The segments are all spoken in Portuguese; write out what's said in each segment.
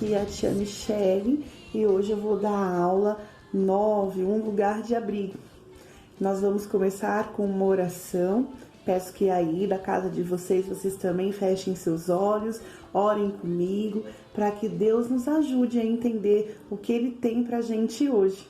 aqui é a tia Michele e hoje eu vou dar a aula 9, um lugar de abrigo. Nós vamos começar com uma oração. Peço que aí da casa de vocês também fechem seus olhos, orem comigo, para que Deus nos ajude a entender o que Ele tem pra gente hoje.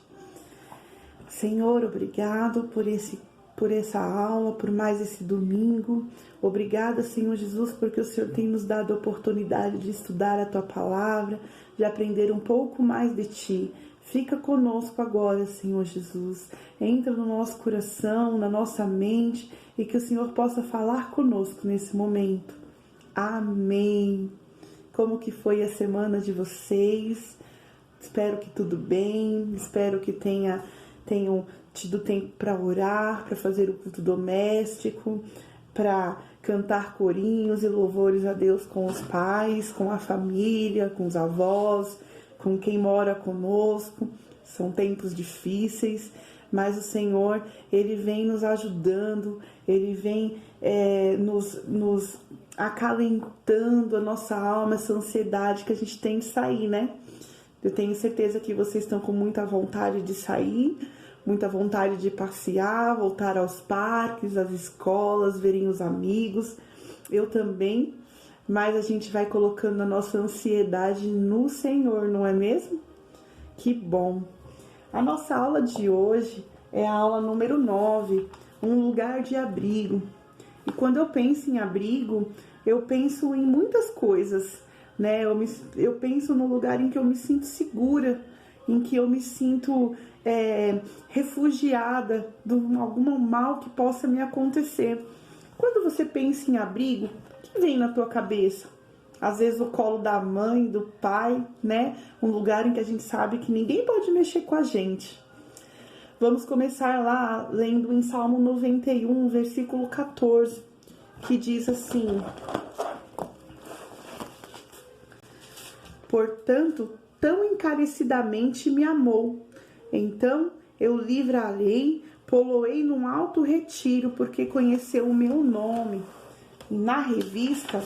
Senhor, obrigado por essa aula, por mais esse domingo. Obrigada, Senhor Jesus, porque o Senhor tem nos dado a oportunidade de estudar a Tua Palavra, de aprender um pouco mais de Ti. Fica conosco agora, Senhor Jesus. Entra no nosso coração, na nossa mente, e que o Senhor possa falar conosco nesse momento. Amém. Como que foi a semana de vocês? Espero que tudo bem, espero que tenham tido tempo para orar, para fazer o culto doméstico, para cantar corinhos e louvores a Deus com os pais, com a família, com os avós, com quem mora conosco. São tempos difíceis, mas o Senhor, Ele vem nos ajudando, Ele vem nos acalentando a nossa alma, essa ansiedade que a gente tem de sair, né? Eu tenho certeza que vocês estão com muita vontade de sair, muita vontade de passear, voltar aos parques, às escolas, verem os amigos. Eu também, mas a gente vai colocando a nossa ansiedade no Senhor, não é mesmo? Que bom! A nossa aula de hoje é a aula número 9, um lugar de abrigo. E quando eu penso em abrigo, eu penso em muitas coisas, né? Eu penso no lugar em que eu me sinto segura, em que eu me sinto refugiada de algum mal que possa me acontecer. Quando você pensa em abrigo, o que vem na tua cabeça? Às vezes o colo da mãe, do pai, né? Um lugar em que a gente sabe que ninguém pode mexer com a gente. Vamos começar lá lendo em Salmo 91, versículo 14, que diz assim: Portanto, tão encarecidamente me amou. Então eu livrarei, poloei num alto retiro, porque conheceu o meu nome. Na revista,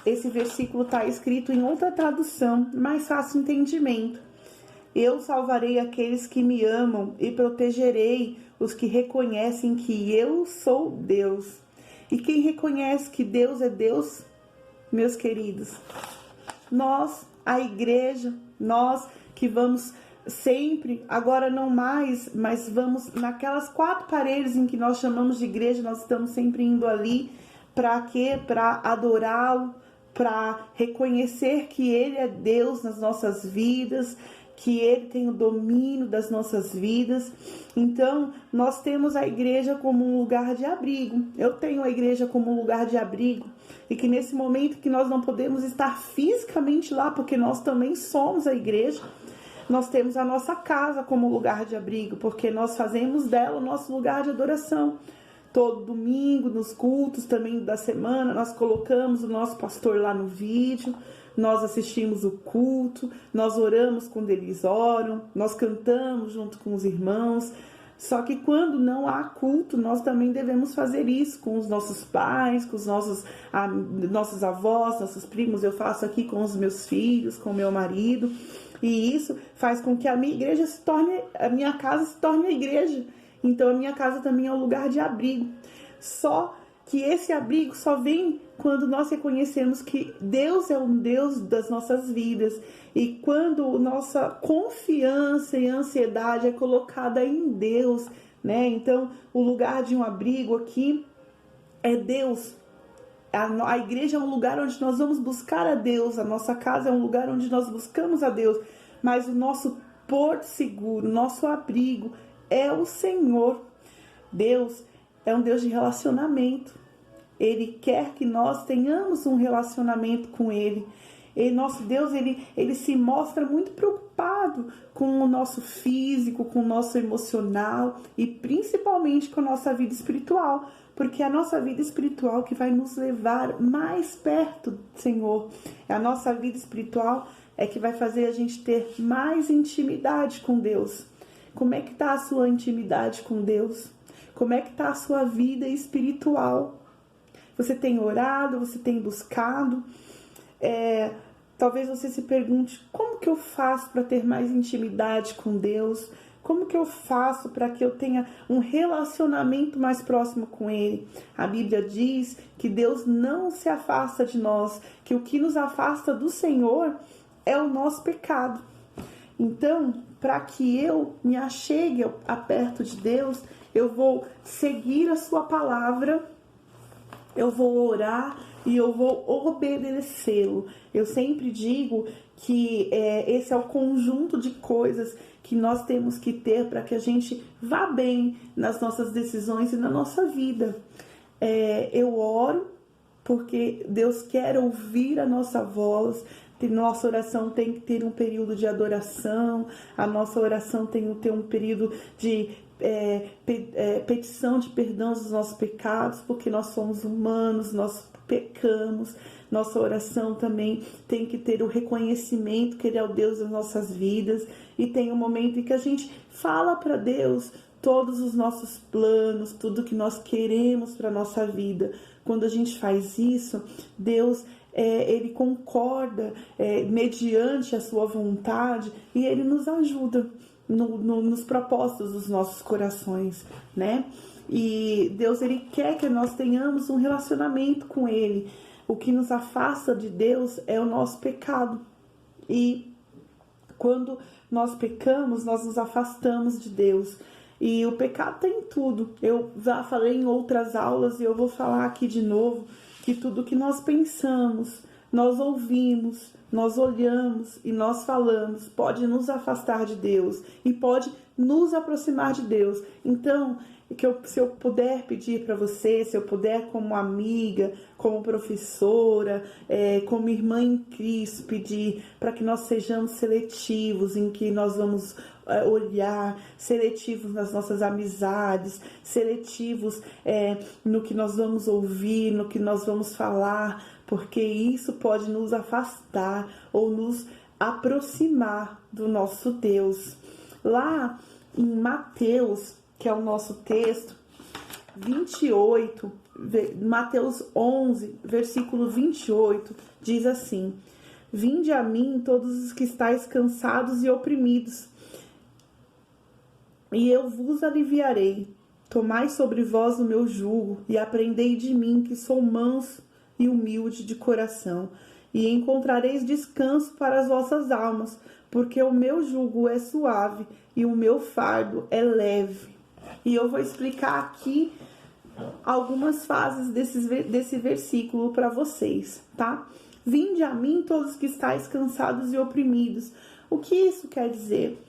esse versículo está escrito em outra tradução, mais fácil entendimento. Eu salvarei aqueles que me amam e protegerei os que reconhecem que eu sou Deus. E quem reconhece que Deus é Deus, meus queridos? Nós, a igreja, nós que vamos sempre, agora não mais, mas vamos naquelas 4 paredes em que nós chamamos de igreja, nós estamos sempre indo ali. Para quê? Para adorá-lo, para reconhecer que Ele é Deus nas nossas vidas, que Ele tem o domínio das nossas vidas. Então, nós temos a igreja como um lugar de abrigo. Eu tenho a igreja como um lugar de abrigo. E que nesse momento que nós não podemos estar fisicamente lá, porque nós também somos a igreja, nós temos a nossa casa como lugar de abrigo, porque nós fazemos dela o nosso lugar de adoração. Todo domingo, nos cultos também da semana, nós colocamos o nosso pastor lá no vídeo, nós assistimos o culto, nós oramos quando eles oram, nós cantamos junto com os irmãos. Só que quando não há culto, nós também devemos fazer isso com os nossos pais, com os nossos avós, nossos primos. Eu faço aqui com os meus filhos, com o meu marido. E isso faz com que a minha igreja a minha casa se torne a igreja. Então a minha casa também é um lugar de abrigo. Só que esse abrigo só vem quando nós reconhecemos que Deus é um Deus das nossas vidas. E quando nossa confiança e ansiedade é colocada em Deus, né? Então o lugar de um abrigo aqui é Deus. A igreja é um lugar onde nós vamos buscar a Deus. A nossa casa é um lugar onde nós buscamos a Deus. Mas o nosso porto seguro, nosso abrigo é o Senhor. Deus é um Deus de relacionamento. Ele quer que nós tenhamos um relacionamento com Ele. E nosso Deus, ele se mostra muito preocupado com o nosso físico, com o nosso emocional e principalmente com a nossa vida espiritual. Porque é a nossa vida espiritual que vai nos levar mais perto do Senhor. É a nossa vida espiritual é que vai fazer a gente ter mais intimidade com Deus. Como é que está a sua intimidade com Deus? Como é que está a sua vida espiritual? Você tem orado? Você tem buscado? Talvez você se pergunte, como que eu faço para ter mais intimidade com Deus? Como que eu faço para que eu tenha um relacionamento mais próximo com Ele? A Bíblia diz que Deus não se afasta de nós, que o que nos afasta do Senhor é o nosso pecado. Então, para que eu me achegue a perto de Deus, eu vou seguir a sua palavra, eu vou orar e eu vou obedecê-lo. Eu sempre digo que esse é o conjunto de coisas que nós temos que ter para que a gente vá bem nas nossas decisões e na nossa vida. Eu oro porque Deus quer ouvir a nossa voz. Nossa oração tem que ter um período de adoração, a nossa oração tem que ter um período de petição de perdão dos nossos pecados, porque nós somos humanos, nós pecamos. Nossa oração também tem que ter o reconhecimento que Ele é o Deus das nossas vidas, e tem um momento em que a gente fala para Deus todos os nossos planos, tudo que nós queremos para a nossa vida. Quando a gente faz isso, Deus Ele concorda mediante a sua vontade, e Ele nos ajuda nos propósitos dos nossos corações, né? E Deus, Ele quer que nós tenhamos um relacionamento com Ele. O que nos afasta de Deus é o nosso pecado. E quando nós pecamos, nós nos afastamos de Deus. E o pecado tem tudo. Eu já falei em outras aulas e eu vou falar aqui de novo, que tudo que nós pensamos, nós ouvimos, nós olhamos e nós falamos pode nos afastar de Deus e pode nos aproximar de Deus. Então, se eu puder pedir para você, se eu puder como amiga, como professora, como irmã em Cristo, pedir para que nós sejamos seletivos em que nós vamos olhar, seletivos nas nossas amizades, seletivos no que nós vamos ouvir, no que nós vamos falar, porque isso pode nos afastar ou nos aproximar do nosso Deus. Lá em Mateus, que é o nosso texto, 28, Mateus 11, versículo 28, diz assim: Vinde a mim todos os que estáis cansados e oprimidos, e eu vos aliviarei. Tomai sobre vós o meu jugo e aprendei de mim, que sou manso e humilde de coração, e encontrareis descanso para as vossas almas, porque o meu jugo é suave e o meu fardo é leve. E eu vou explicar aqui algumas fases desse versículo para vocês, tá? Vinde a mim todos que estáis cansados e oprimidos. O que isso quer dizer?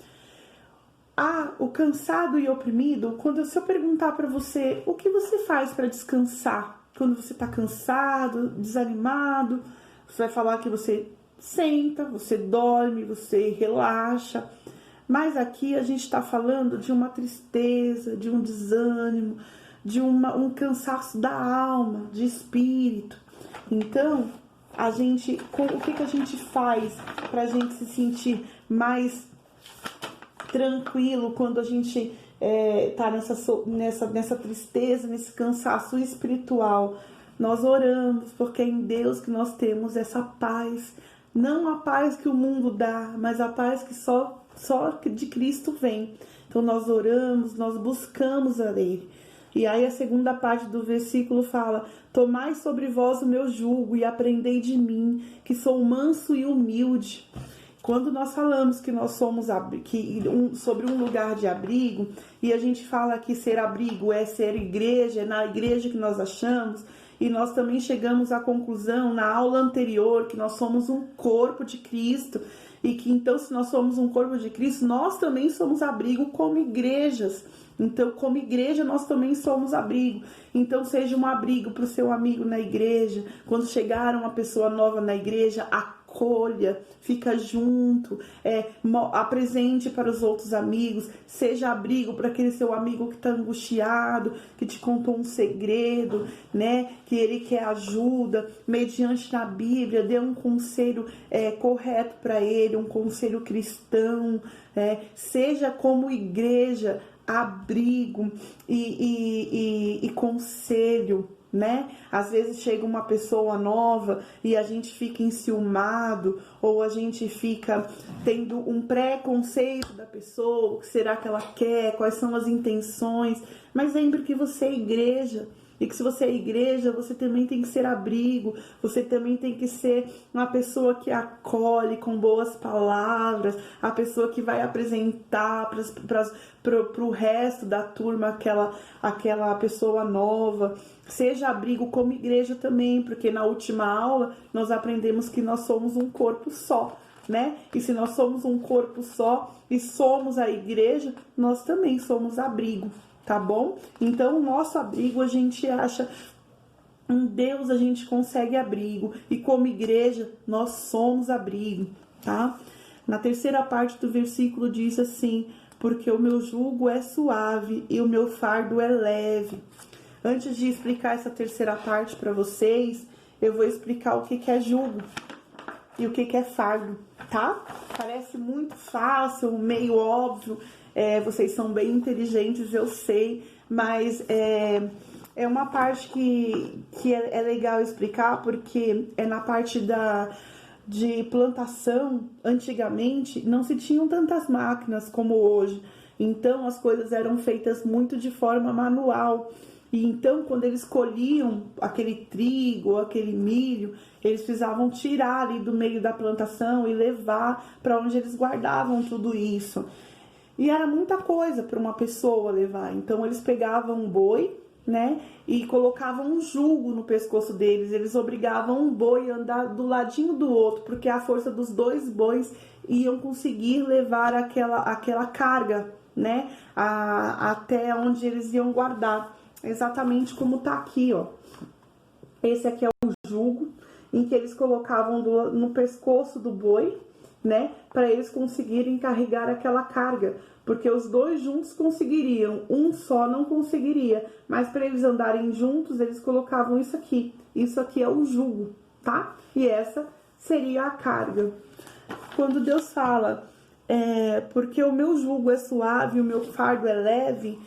O cansado e oprimido, se eu perguntar para você, o que você faz para descansar? Quando você está cansado, desanimado, você vai falar que você senta, você dorme, você relaxa. Mas aqui a gente está falando de uma tristeza, de um desânimo, de um cansaço da alma, de espírito. Então, o que a gente faz para a gente se sentir mais tranquilo quando a gente está nessa tristeza, nesse cansaço espiritual? Nós oramos, porque é em Deus que nós temos essa paz. Não a paz que o mundo dá, mas a paz que só de Cristo vem. Então nós oramos, nós buscamos a Ele. E aí a segunda parte do versículo fala: Tomai sobre vós o meu jugo e aprendei de mim, que sou manso e humilde. Quando nós falamos que nós somos sobre um lugar de abrigo, e a gente fala que ser abrigo é ser igreja, é na igreja que nós achamos, e nós também chegamos à conclusão na aula anterior que nós somos um corpo de Cristo, e que então, se nós somos um corpo de Cristo, nós também somos abrigo como igrejas. Então, como igreja, nós também somos abrigo. Então, seja um abrigo para o seu amigo na igreja. Quando chegar uma pessoa nova na igreja, acolha, fica junto, apresente para os outros amigos, seja abrigo para aquele seu amigo que está angustiado, que te contou um segredo, né, que ele quer ajuda, mediante na Bíblia, dê um conselho correto para ele, um conselho cristão, seja como igreja, abrigo e conselho, né? Às vezes chega uma pessoa nova e a gente fica enciumado, ou a gente fica tendo um preconceito da pessoa, o que será que ela quer, quais são as intenções. Mas lembre que você é igreja, e que se você é igreja, você também tem que ser abrigo, você também tem que ser uma pessoa que acolhe com boas palavras, a pessoa que vai apresentar para o resto da turma aquela pessoa nova. Seja abrigo como igreja também, porque na última aula nós aprendemos que nós somos um corpo só, né? E se nós somos um corpo só e somos a igreja, nós também somos abrigo. Tá bom? Então, o nosso abrigo a gente acha, em Deus a gente consegue abrigo, e como igreja nós somos abrigo, tá? Na terceira parte do versículo diz assim: porque o meu jugo é suave e o meu fardo é leve. Antes de explicar essa terceira parte para vocês, eu vou explicar o que é jugo e o que é fardo, tá? Parece muito fácil, meio óbvio. Vocês são bem inteligentes, eu sei, mas é uma parte que é legal explicar, porque é na parte de plantação. Antigamente não se tinham tantas máquinas como hoje, então as coisas eram feitas muito de forma manual. E então, quando eles colhiam aquele trigo, aquele milho, eles precisavam tirar ali do meio da plantação e levar para onde eles guardavam tudo isso. E era muita coisa para uma pessoa levar. Então eles pegavam um boi, né, e colocavam um jugo no pescoço deles. Eles obrigavam um boi a andar do ladinho do outro, porque a força dos dois bois iam conseguir levar aquela carga, né, até onde eles iam guardar. Exatamente como tá aqui, ó. Esse aqui é o jugo em que eles colocavam no pescoço do boi, né, para eles conseguirem carregar aquela carga, porque os dois juntos conseguiriam, um só não conseguiria, mas para eles andarem juntos, eles colocavam isso aqui é o jugo, tá? E essa seria a carga. Quando Deus fala, porque o meu jugo é suave, o meu fardo é leve,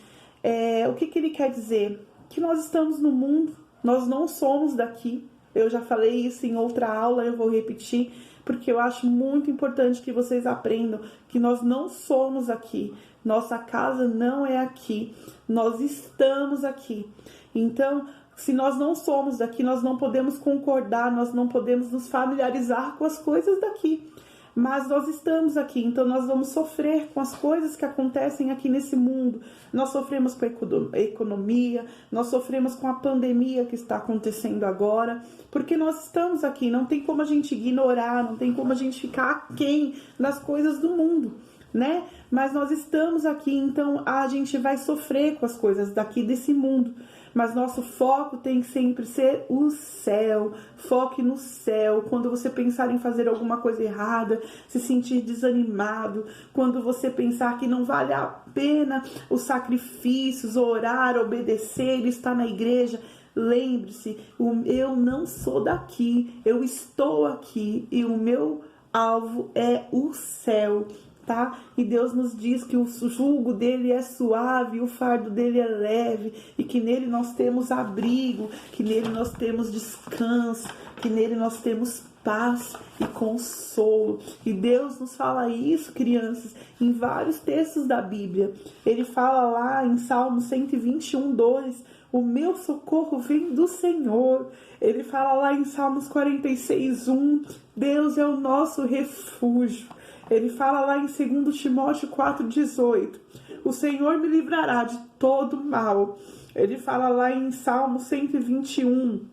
o que ele quer dizer? Que nós estamos no mundo, nós não somos daqui. Eu já falei isso em outra aula, eu vou repetir, porque eu acho muito importante que vocês aprendam que nós não somos aqui. Nossa casa não é aqui. Nós estamos aqui. Então, se nós não somos daqui, nós não podemos concordar, nós não podemos nos familiarizar com as coisas daqui. Mas nós estamos aqui, então nós vamos sofrer com as coisas que acontecem aqui nesse mundo. Nós sofremos com a economia, nós sofremos com a pandemia que está acontecendo agora, porque nós estamos aqui, não tem como a gente ignorar, não tem como a gente ficar aquém das coisas do mundo, né? Mas nós estamos aqui, então a gente vai sofrer com as coisas daqui desse mundo. Mas nosso foco tem que sempre ser o céu. Foque no céu. Quando você pensar em fazer alguma coisa errada, se sentir desanimado, quando você pensar que não vale a pena os sacrifícios, orar, obedecer, estar na igreja, lembre-se, eu não sou daqui, eu estou aqui e o meu alvo é o céu. Tá? E Deus nos diz que o jugo dele é suave, o fardo dele é leve, e que nele nós temos abrigo, que nele nós temos descanso, que nele nós temos paz e consolo. E Deus nos fala isso, crianças, em vários textos da Bíblia. Ele fala lá em Salmo 121, 2, o meu socorro vem do Senhor. Ele fala lá em Salmos 46, 1, Deus é o nosso refúgio. Ele fala lá em 2 Timóteo 4,18, o Senhor me livrará de todo mal. Ele fala lá em Salmo 121,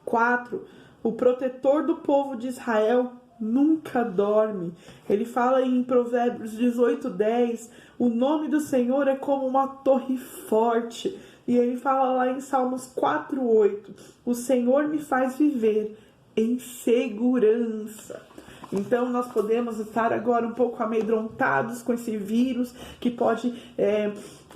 4, o protetor do povo de Israel nunca dorme. Ele fala em Provérbios 18:10, o nome do Senhor é como uma torre forte. E ele fala lá em Salmos 4:8, o Senhor me faz viver em segurança. Então nós podemos estar agora um pouco amedrontados com esse vírus que pode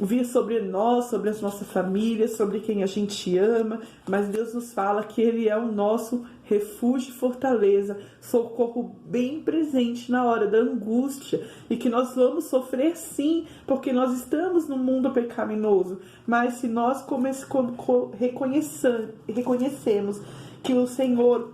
vir sobre nós, sobre as nossas famílias, sobre quem a gente ama, mas Deus nos fala que Ele é o nosso refúgio e fortaleza, socorro bem presente na hora da angústia, e que nós vamos sofrer sim, porque nós estamos no mundo pecaminoso, mas se nós reconhecemos que o Senhor,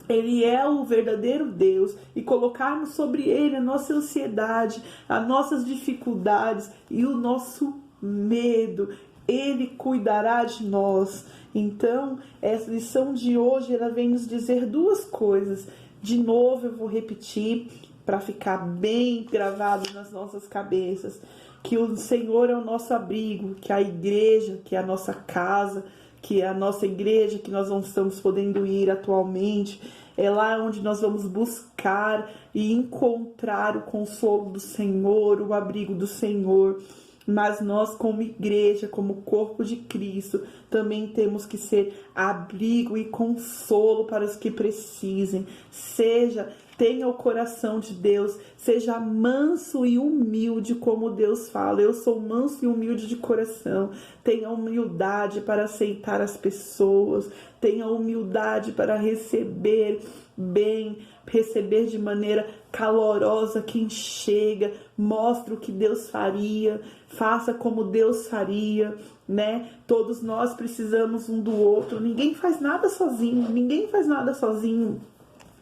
Ele é o verdadeiro Deus, e colocarmos sobre Ele a nossa ansiedade, as nossas dificuldades e o nosso medo, Ele cuidará de nós. Então, essa lição de hoje, ela vem nos dizer duas coisas. De novo, eu vou repetir para ficar bem gravado nas nossas cabeças, que o Senhor é o nosso abrigo, que a igreja, que é a nossa casa, que é a nossa igreja, que nós não estamos podendo ir atualmente, é lá onde nós vamos buscar e encontrar o consolo do Senhor, o abrigo do Senhor. Mas nós, como igreja, como corpo de Cristo, também temos que ser abrigo e consolo para os que precisem. Tenha o coração de Deus, seja manso e humilde, como Deus fala. Eu sou manso e humilde de coração. Tenha humildade para aceitar as pessoas, tenha humildade para receber bem, receber de maneira calorosa quem chega. Mostre o que Deus faria, faça como Deus faria, né? Todos nós precisamos um do outro, ninguém faz nada sozinho,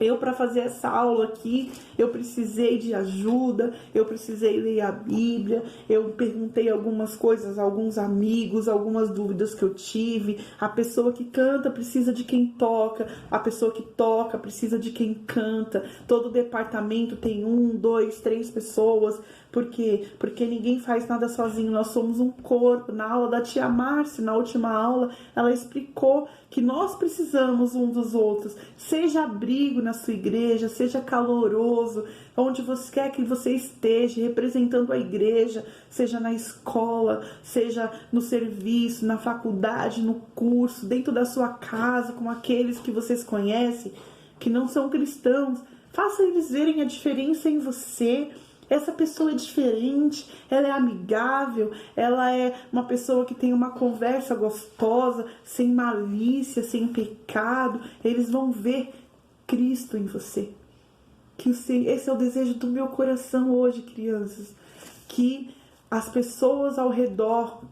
Eu, para fazer essa aula aqui, eu precisei de ajuda, eu precisei ler a Bíblia, eu perguntei algumas coisas a alguns amigos, algumas dúvidas que eu tive. A pessoa que canta precisa de quem toca, a pessoa que toca precisa de quem canta. Todo departamento tem 1, 2, 3 pessoas. Por quê? Porque ninguém faz nada sozinho, nós somos um corpo. Na aula da tia Márcia, na última aula, ela explicou que nós precisamos um dos outros. Seja abrigo na sua igreja, seja caloroso, onde você quer que você esteja, representando a igreja, seja na escola, seja no serviço, na faculdade, no curso, dentro da sua casa, com aqueles que vocês conhecem, que não são cristãos. Faça eles verem a diferença em você. Essa pessoa é diferente, ela é amigável, ela é uma pessoa que tem uma conversa gostosa, sem malícia, sem pecado. Eles vão ver Cristo em você. Esse é o desejo do meu coração hoje, crianças. Que as pessoas ao redor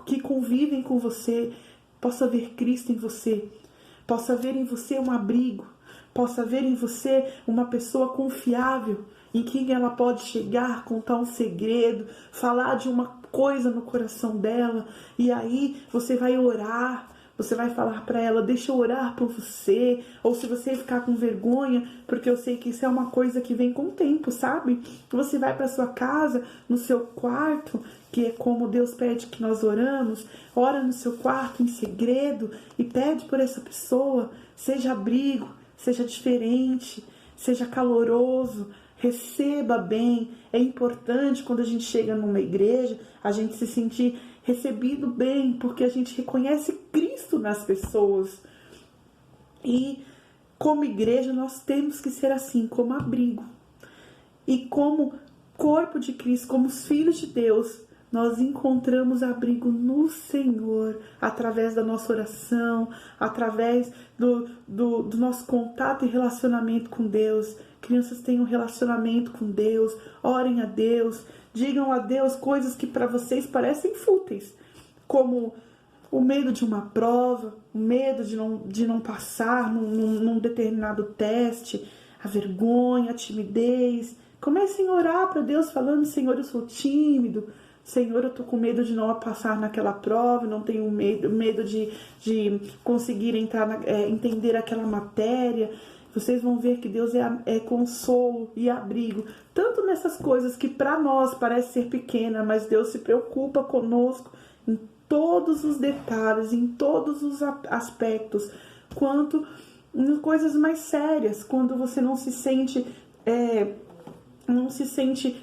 que convivem com você possam ver Cristo em você. Possa ver em você um abrigo. Possa ver em você uma pessoa confiável, em quem ela pode chegar, contar um segredo, falar de uma coisa no coração dela, e aí você vai orar, você vai falar para ela, deixa eu orar por você, ou se você ficar com vergonha, porque eu sei que isso é uma coisa que vem com o tempo, sabe? Você vai para sua casa, no seu quarto, que é como Deus pede que nós oramos, ora no seu quarto em segredo e pede por essa pessoa, seja abrigo, seja diferente, seja caloroso, receba bem. É importante quando a gente chega numa igreja, a gente se sentir recebido bem, porque a gente reconhece Cristo nas pessoas. E como igreja nós temos que ser assim, como abrigo. E como corpo de Cristo, como os filhos de Deus, nós encontramos abrigo no Senhor, através da nossa oração, através do nosso contato e relacionamento com Deus. Crianças, tenham um relacionamento com Deus, orem a Deus, digam a Deus coisas que para vocês parecem fúteis, como o medo de uma prova, o medo de não passar num determinado teste, a vergonha, a timidez. Comecem a orar para Deus falando: Senhor, eu sou tímido, Senhor, eu tô com medo de não passar naquela prova, não tenho medo de conseguir entender aquela matéria. Vocês vão ver que Deus é consolo e abrigo, tanto nessas coisas que para nós parece ser pequena, mas Deus se preocupa conosco em todos os detalhes, em todos os aspectos, quanto em coisas mais sérias, quando você não se sente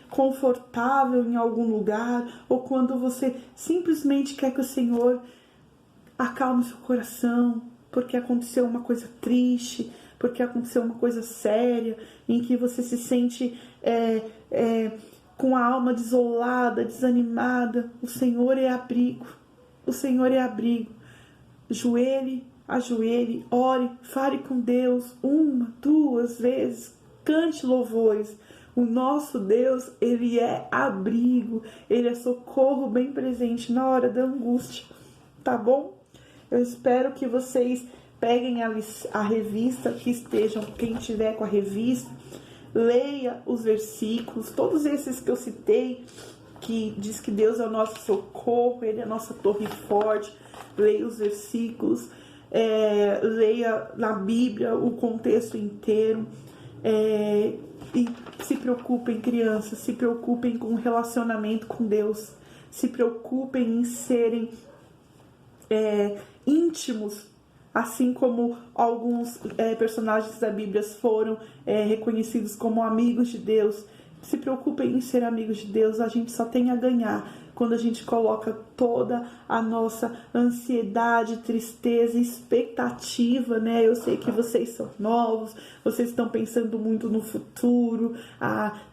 confortável em algum lugar, ou quando você simplesmente quer que o Senhor acalme seu coração, porque aconteceu uma coisa triste, porque aconteceu uma coisa séria, em que você se sente com a alma desolada, desanimada, o Senhor é abrigo. O Senhor é abrigo. Ajoelhe, ore, fale com Deus 1, 2 vezes, cante louvores. O nosso Deus, Ele é abrigo, Ele é socorro bem presente na hora da angústia, tá bom? Eu espero que vocês peguem a revista, que estejam, quem tiver com a revista, leia os versículos, todos esses que eu citei, que diz que Deus é o nosso socorro, Ele é a nossa torre forte. Leia os versículos, leia na Bíblia o contexto inteiro, e se preocupem, crianças, se preocupem com o relacionamento com Deus, se preocupem em serem íntimos, assim como alguns personagens da Bíblia foram reconhecidos como amigos de Deus. Se preocupem em ser amigos de Deus, a gente só tem a ganhar quando a gente coloca toda a nossa ansiedade, tristeza, expectativa, né? Eu sei que vocês são novos, vocês estão pensando muito no futuro,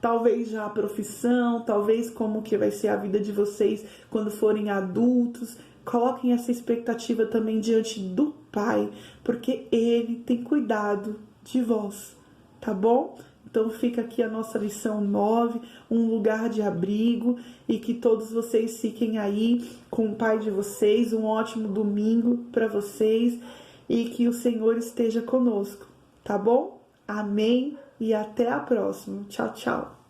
talvez já a profissão, talvez como que vai ser a vida de vocês quando forem adultos. Coloquem essa expectativa também diante do Pai, porque Ele tem cuidado de vós, tá bom? Então fica aqui a nossa lição 9, um lugar de abrigo, e que todos vocês fiquem aí com o Pai de vocês, um ótimo domingo para vocês, e que o Senhor esteja conosco, tá bom? Amém e até a próxima. Tchau, tchau.